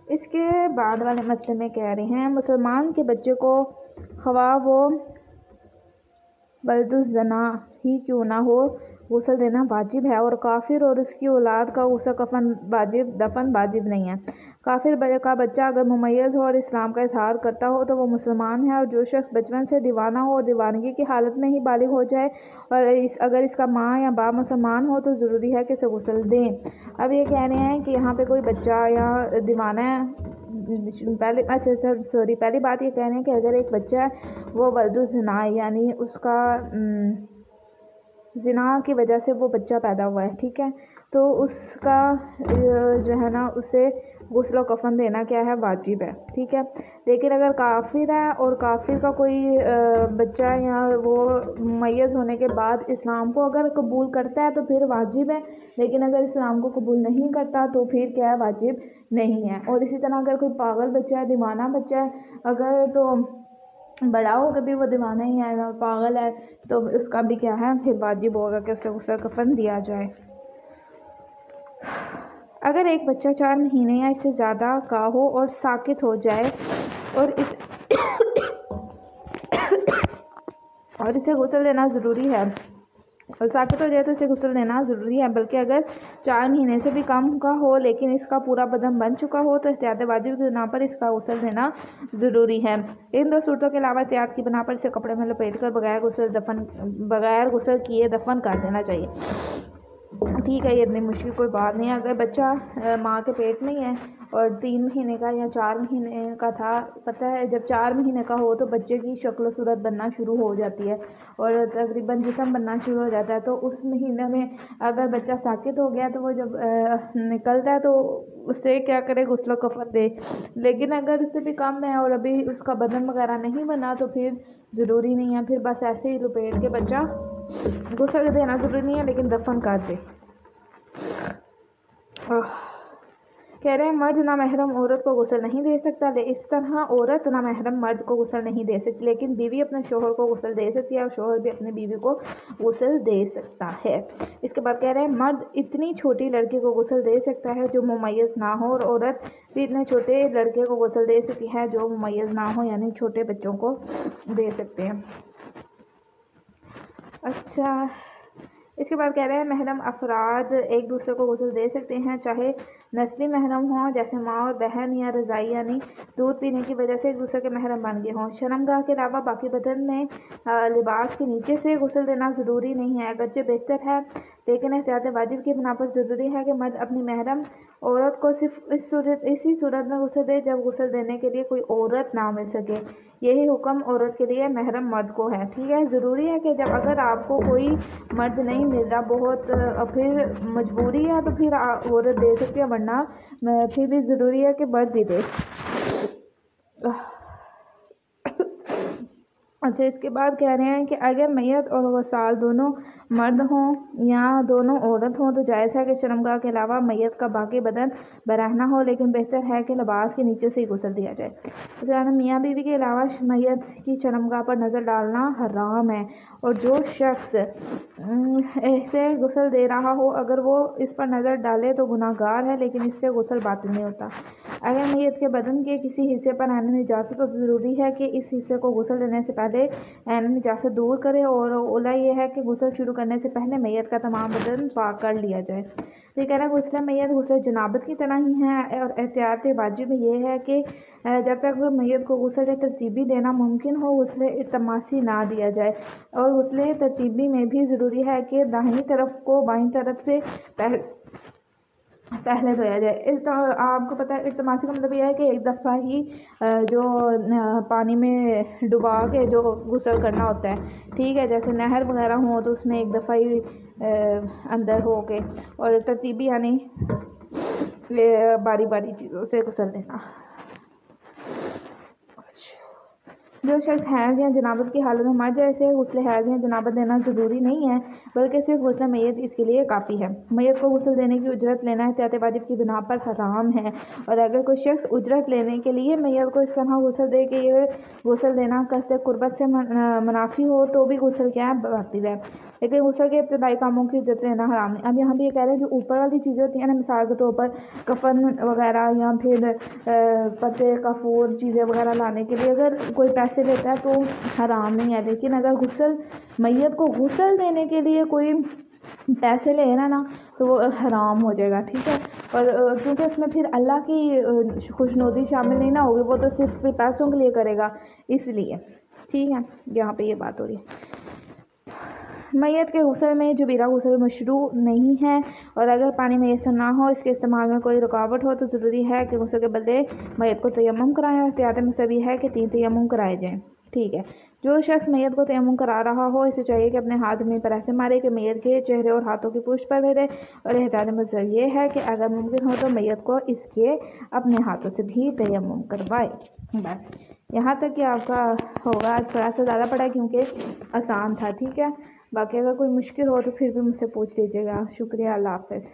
इसके बाद वाले मसले में कह रहे हैं मुसलमान के बच्चे को ख्वाह वो बल्दुज़ना ही क्यों ना हो गुस्ल देना वाजिब है, और काफिर और उसकी औलाद का गुस्ल कफन वाजिब दफन वाजिब नहीं है। काफिर का बच्चा अगर मुमय्यज़ हो और इस्लाम का इजहार करता हो तो वो मुसलमान है, और जो शख्स बचपन से दीवाना हो और दीवानगी की हालत में ही बालिग हो जाए और अगर इसका माँ या बाप मुसलमान हो तो ज़रूरी है कि इसे गुस्ल दें। अब ये कह रहे हैं कि यहाँ पे कोई बच्चा या दीवाना है, पहली बात ये कह रहे हैं कि अगर एक बच्चा है वो वल्दुज़िना यानी उसका ज़िना की वजह से वो बच्चा पैदा हुआ है, ठीक है, तो उसका जो है ना उसे गुस्ल कफन देना क्या है वाजिब है, ठीक है। लेकिन अगर काफिर है और काफिर का कोई बच्चा या वो मुमय्यज़ होने के बाद इस्लाम को अगर कबूल करता है तो फिर वाजिब है, लेकिन अगर इस्लाम को कबूल नहीं करता तो फिर क्या है वाजिब नहीं है। और इसी तरह अगर कोई पागल बच्चा है, दीवाना बच्चा है, अगर तो बड़ा हो कभी वो दीवाना ही है और पागल है तो उसका भी क्या है फिर वाजिब होगा कि उसे गुस्ल कफन दिया जाए। अगर एक बच्चा 4 महीने या इससे ज़्यादा का हो और साकित हो जाए और इसे गुस्ल देना ज़रूरी है, और साकित हो जाए तो इसे गुस्ल देना ज़रूरी है, बल्कि अगर 4 महीने से भी कम का हो लेकिन इसका पूरा बदन बन चुका हो तो एहतियात वाजिब की बिना पर इसका गुस्ल देना ज़रूरी है। इन 2 सूरतों के अलावा एहतियात की बिना पर इसे कपड़े में लपेट कर बगैर गुस्ल किए दफन कर देना चाहिए, ठीक है। ये इतनी मुश्किल कोई बात नहीं है। अगर बच्चा माँ के पेट में ही है और 3 महीने का या 4 महीने का था, पता है जब 4 महीने का हो तो बच्चे की शक्ल सूरत बनना शुरू हो जाती है और तकरीबन जिस्म बनना शुरू हो जाता है, तो उस महीने में अगर बच्चा साकित हो गया तो वो जब निकलता है तो उससे क्या करे गुस्ल कफन दे। लेकिन अगर उससे भी कम है और अभी उसका बदन वगैरह नहीं बना तो फिर ज़रूरी नहीं है, फिर बस ऐसे ही लपेट के बच्चा गुस्ल देना ज़रूरी नहीं है लेकिन दफन कर दे। कह रहे हैं मर्द नामहरम औरत को गुस्ल नहीं दे सकता, इस तरह औरत नामहरम मर्द को गुस्ल नहीं दे सकती, लेकिन बीवी अपने शोहर को गुस्ल दे सकती है और शोहर भी अपनी बीवी को गुस्ल दे सकता है। इसके बाद कह रहे हैं मर्द इतनी छोटी लड़की को गुस्ल दे सकता है जो मुमय्यज़ ना हो, और औरत भी इतने छोटे लड़के को गुस्ल दे सकती है जो मुमय्यज़ ना हो, यानी छोटे बच्चों को दे सकते हैं। अच्छा, इसके बाद कह रहे हैं महरम अफराद एक दूसरे को गुस्ल दे सकते हैं, चाहे नस्ली महरम हों जैसे माँ और बहन, या रज़ाई यानी दूध पीने की वजह से एक दूसरे के महरम बन गए हों। शर्मगाह के अलावा बाकी बदन में लिबास के नीचे से गुस्ल देना ज़रूरी नहीं है, अगरचे बेहतर है, लेकिन एहतियात वाजिब की बिना पर ज़रूरी है कि मर्द अपनी महरम औरत को सिर्फ इसी सूरत में गुस्ल दे जब गुस्ल देने के लिए कोई औरत ना मिल सके। यही हुक्म औरत के लिए महरम मर्द को है, ठीक है। ज़रूरी है कि जब अगर आपको कोई मर्द नहीं मिल रहा, बहुत फिर मजबूरी है तो फिर औरत दे सकती है, वरना फिर भी ज़रूरी है कि मर्द ही दे। अच्छा, इसके बाद कह रहे हैं कि अगर मैयत और वसाल दोनों मर्द हों या दोनों औरत हों तो जायज़ है कि शर्मगाह के अलावा मैयत का बाकी बदन बरहना हो, लेकिन बेहतर है कि लिबास के नीचे से ही गुस्ल दिया जाए। तो मियाँ बीवी के अलावा मैयत की शर्मगाह पर नज़र डालना हराम है, और जो शख्स ऐसे गुस्ल दे रहा हो अगर वो इस पर नज़र डाले तो गुनाहगार है, लेकिन इससे गुस्ल बातिल नहीं होता। अगर मैयत के बदन के किसी हिस्से पर ऐन निजासत तो ज़रूरी है कि इस हिस्से को गुस्ल देने से पहले ऐन निजासत दूर करे, और ओला ये है कि गुस्ल शुरू करने से पहले मैयत का तमाम बदन पाक कर लिया जाए। तो ये कह रहा है गुस्ल मैयत गुस्ल जनाबत की तरह ही है, और एहतियात वाजिब ये है कि जब तक मैयत को गुस्ल तरतीबी देना मुमकिन हो गुस्ल इल्तमासी ना दिया जाए, और गुस्ल तरतीबी में भी ज़रूरी है कि दाहिनी तरफ को बाईं तरफ से पहले धोया जाए। तो आपको पता है इल्तमासी का मतलब यह है कि एक दफ़ा ही जो पानी में डुबा के जो गुस्ल करना होता है, ठीक है, जैसे नहर वगैरह हो तो उसमें एक दफ़ा ही अंदर हो के, और तरतीबी यानी बारी बारी चीज़ों से गुस्ल देना। जो शख्स हैज़ या जनाबत की हालत में मर जाए उसे गुस्ल हैज़ या जनाबत देना ज़रूरी नहीं है, बल्कि सिर्फ गुस्ल मैयत इसके लिए काफ़ी है। मैयत को गुस्ल देने की उजरत लेना एहतियात वाजिब की बिना पर हराम है, और अगर कोई शख्स उजरत लेने के लिए मैयत को इस तरह गुस्ल दे कि ये गुस्ल देना कसद कुर्बत से मुनाफी हो तो भी गुस्ल क्या है, बातिल है। लेकिन गुस्ल के इब्तदाई कामों की उजरत लेना हराम है। अब यहाँ भी ये कह रहे हैं जो ऊपर वाली चीज़ें होती हैं ना, मिसाल के तौर पर कफन वगैरह या फिर पत्ते कफूर चीज़ें वगैरह लाने के लिए अगर कोई पैसे लेता है तो हराम नहीं है। लेकिन अगर गुस्ल मैयत को गुस्ल देने के लिए कोई पैसे ले ना तो वो हराम हो जाएगा, ठीक है। और क्योंकि उसमें फिर अल्लाह की खुशनुदी शामिल नहीं ना होगी, वो तो सिर्फ फिर पैसों के लिए करेगा, इसलिए ठीक है। यहाँ पे ये बात हो रही है। मैयत के गुस्ल में जुबीरा गुस्ल मशरू नहीं है, और अगर पानी मैसर ना हो, इसके इस्तेमाल में कोई रुकावट हो तो ज़रूरी है कि गुस्ल के बदले मैयत को तयम्मुम कराएं। एहतियात में सभी है कि 3 तयम्मुम कराए जाएँ, ठीक है। जो शख्स मैयत को तयम्मुम करा रहा हो इसे चाहिए कि अपने हाथ ज़मीन पर ऐसे मारे कि मैयत के चेहरे और हाथों की पुष्ट पर गिरे, और एहतियात में ये है कि अगर मुमकिन हो तो मैयत को इसके अपने हाथों से भी तयम्मुम करवाए। बस यहाँ तक कि आपका होगा। थोड़ा सा ज़्यादा पड़ा क्योंकि आसान था, ठीक है। बाकी अगर कोई मुश्किल हो तो फिर भी मुझसे पूछ लीजिएगा। शुक्रिया, अल्लाह हाफ़िज़।